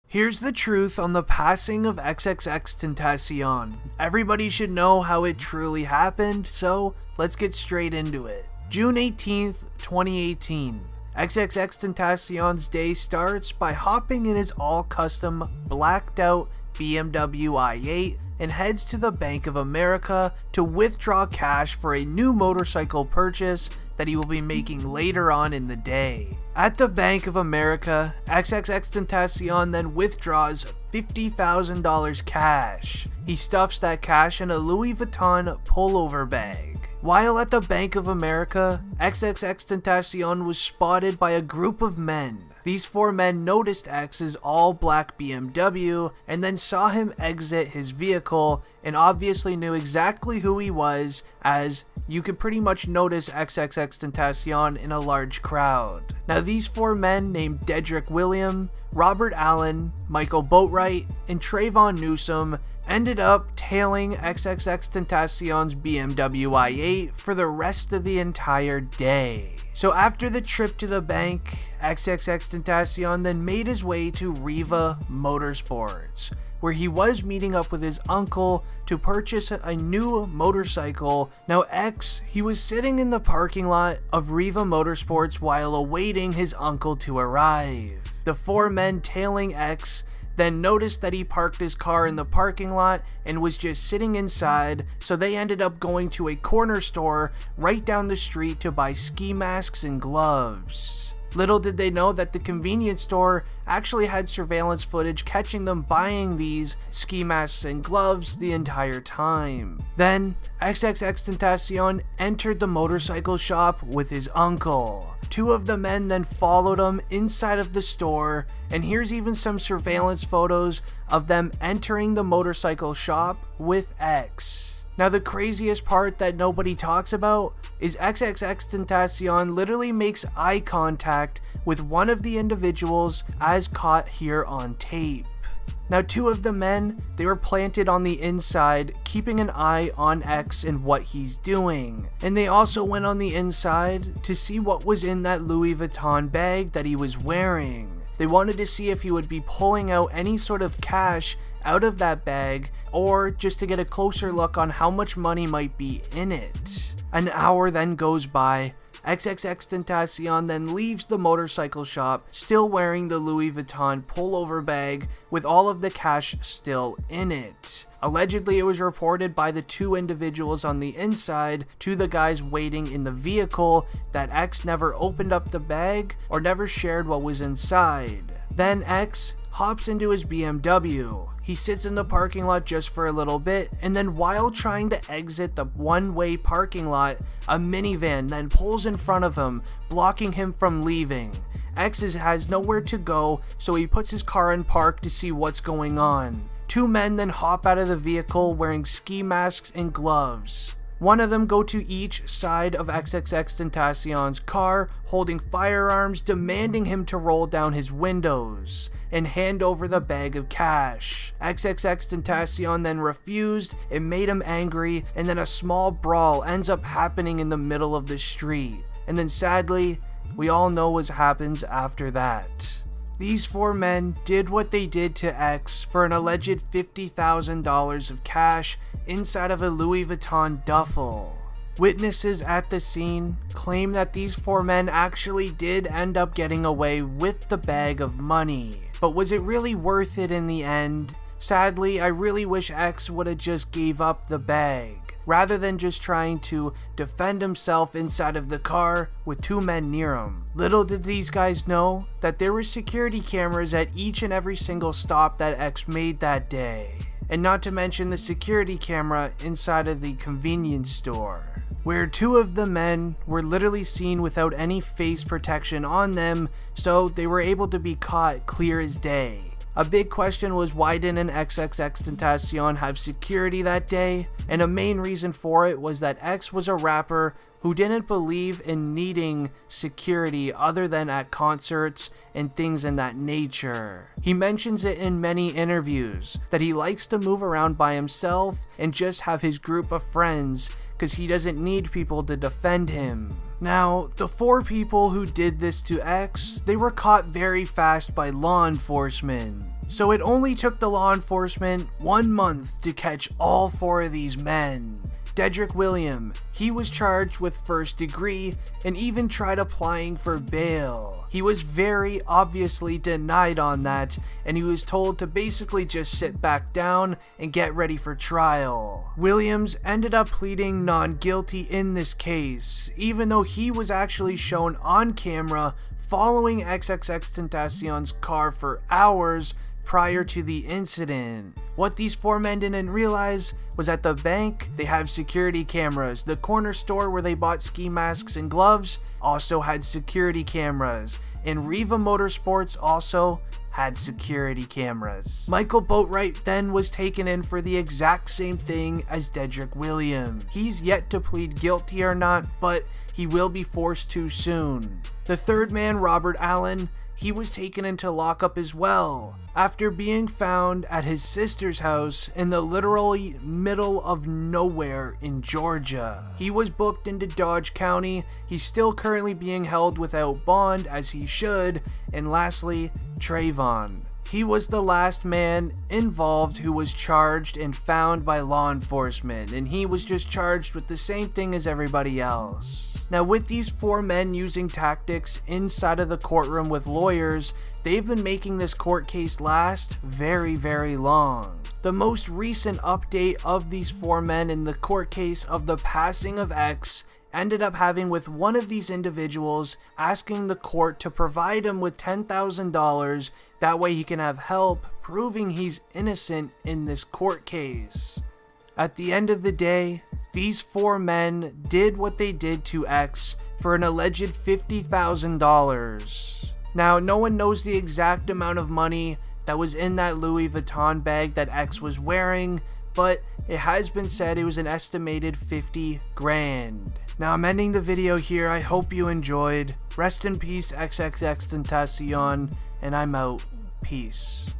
Here's the truth on the passing of xxxtentacion. Everybody should know how it truly happened, so let's get straight into it. June 18th, 2018. xxxtentacion's day starts by hopping in his all-custom, blacked-out BMW i8 and heads to the Bank of America to withdraw cash for a new motorcycle purchase that he will be making later on in the day. At the Bank of America, xxxtentacion then withdraws $50,000 cash. He stuffs that cash in a Louis Vuitton pullover bag. While at the Bank of America, xxxtentacion was spotted by a group of men. These four men noticed X's all-black BMW and then saw him exit his vehicle and obviously knew exactly who he was, as you could pretty much notice xxxtentacion in a large crowd. Now these four men named Dedrick William, Robert Allen, Michael Boatwright, and Trayvon Newsom ended up tailing xxxtentacion's BMW i8 for the rest of the entire day. So after the trip to the bank, xxxtentacion then made his way to Riva Motorsports, where he was meeting up with his uncle to purchase a new motorcycle. Now he was sitting in the parking lot of Riva Motorsports while awaiting his uncle to arrive. The four men tailing X then noticed that he parked his car in the parking lot and was just sitting inside, so they ended up going to a corner store right down the street to buy ski masks and gloves. Little did they know that the convenience store actually had surveillance footage catching them buying these ski masks and gloves the entire time. Then, xxxtentacion entered the motorcycle shop with his uncle. Two of the men then followed him inside of the store, and here's even some surveillance photos of them entering the motorcycle shop with X. Now the craziest part that nobody talks about is xxxtentacion literally makes eye contact with one of the individuals as caught here on tape. Now two of the men, they were planted on the inside, keeping an eye on X and what he's doing. And they also went on the inside to see what was in that Louis Vuitton bag that he was wearing. They wanted to see if he would be pulling out any sort of cash out of that bag, or just to get a closer look on how much money might be in it. An hour then goes by. xxxtentacion then leaves the motorcycle shop, still wearing the Louis Vuitton pullover bag with all of the cash still in it. Allegedly, it was reported by the two individuals on the inside to the guys waiting in the vehicle that X never opened up the bag or never shared what was inside. Then X hops into his BMW. He sits in the parking lot just for a little bit, and then while trying to exit the one-way parking lot, a minivan then pulls in front of him, blocking him from leaving. X has nowhere to go, so he puts his car in park to see what's going on. Two men then hop out of the vehicle wearing ski masks and gloves. One of them go to each side of xxxtentacion's car, holding firearms, demanding him to roll down his windows and hand over the bag of cash. xxxtentacion then refused. It made him angry, and then a small brawl ends up happening in the middle of the street. And then sadly, we all know what happens after that. These four men did what they did to X for an alleged $50,000 of cash inside of a Louis Vuitton duffel. Witnesses at the scene claim that these four men actually did end up getting away with the bag of money. But was it really worth it in the end? Sadly, I really wish X would have just gave up the bag, rather than just trying to defend himself inside of the car with two men near him. Little did these guys know that there were security cameras at each and every single stop that X made that day. And not to mention the security camera inside of the convenience store, where two of the men were literally seen without any face protection on them, so they were able to be caught clear as day. A big question was, why didn't xxxtentacion have security that day? And a main reason for it was that X was a rapper who didn't believe in needing security other than at concerts and things in that nature. He mentions it in many interviews that he likes to move around by himself and just have his group of friends because he doesn't need people to defend him. Now, the four people who did this to X, they were caught very fast by law enforcement. So it only took the law enforcement 1 month to catch all 4 of these men. Dedrick William, he was charged with first degree and even tried applying for bail. He was very obviously denied on that, and he was told to basically just sit back down and get ready for trial. Williams ended up pleading non-guilty in this case, even though he was actually shown on camera following xxxtentacion's car for hours prior to the incident. What these 4 men didn't realize was at the bank, they have security cameras. The corner store where they bought ski masks and gloves also had security cameras. And Riva Motorsports also had security cameras. Michael Boatwright then was taken in for the exact same thing as Dedrick Williams. He's yet to plead guilty or not, but he will be forced to soon. The 3rd man, Robert Allen, he was taken into lockup as well, after being found at his sister's house in the literally middle of nowhere in Georgia. He was booked into Dodge County. He's still currently being held without bond, as he should. And lastly, Trayvon. He was the last man involved who was charged and found by law enforcement, and he was just charged with the same thing as everybody else. Now, with these 4 men using tactics inside of the courtroom with lawyers, they've been making this court case last very, very long. The most recent update of these 4 men in the court case of the passing of X ended up having with one of these individuals asking the court to provide him with $10,000, that way he can have help proving he's innocent in this court case. At the end of the day, these 4 men did what they did to X for an alleged $50,000. Now, no one knows the exact amount of money that was in that Louis Vuitton bag that X was wearing, but it has been said it was an estimated 50 grand. Now, I'm ending the video here. I hope you enjoyed. Rest in peace, xxxtentacion, and I'm out. Peace.